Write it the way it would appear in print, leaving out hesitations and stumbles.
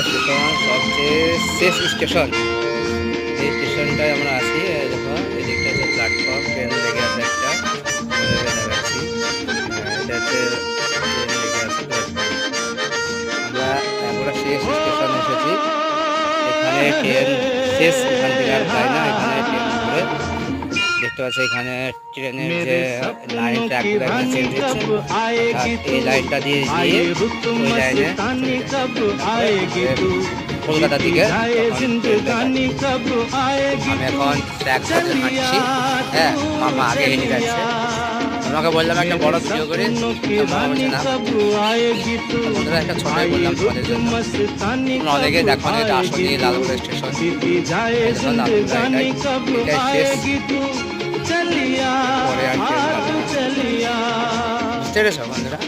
Howrah station সবচেয়ে শেষ station. এই স্টেশনটায় আমরা আছি। দেখো এদিকটা হচ্ছে প্ল্যাটফর্ম, ট্রেন লেগে আছে একটা, দেখাচ্ছি। এটা হচ্ছে ট্রেন লেগে আছে প্ল্যাটফর্ম। আমরা একবার শেষ স্টেশন এসেছি। এখানে ট্রেন শেষ, এখান থেকে আর যায় না। এখানে ট্রেন ঘুরে দেখতে পাচ্ছি। এখানে ট্রেনের যে লাইন ট্র্যাকগুলো এখানে চেঞ্জ হচ্ছে, এই লাইনটা দিয়ে গিয়ে ওই লাইনে কলকাতার দিকে আমি এখন ট্র্যাক ধরে হাঁটছি। হ্যাঁ, মামা আগে হেঁটে যাচ্ছে। তোমাকে বললাম একটা বড় ভিডিও করে, মামা বলছে না। বন্ধুরা একটা ছোটই বললাম তোমাদের জন্য। অনেকে দেখো না, এটা আসলে লালগোলা স্টেশন। এটাই শেষ। পরে আর বুঝতে পেরেছো বন্ধুরা?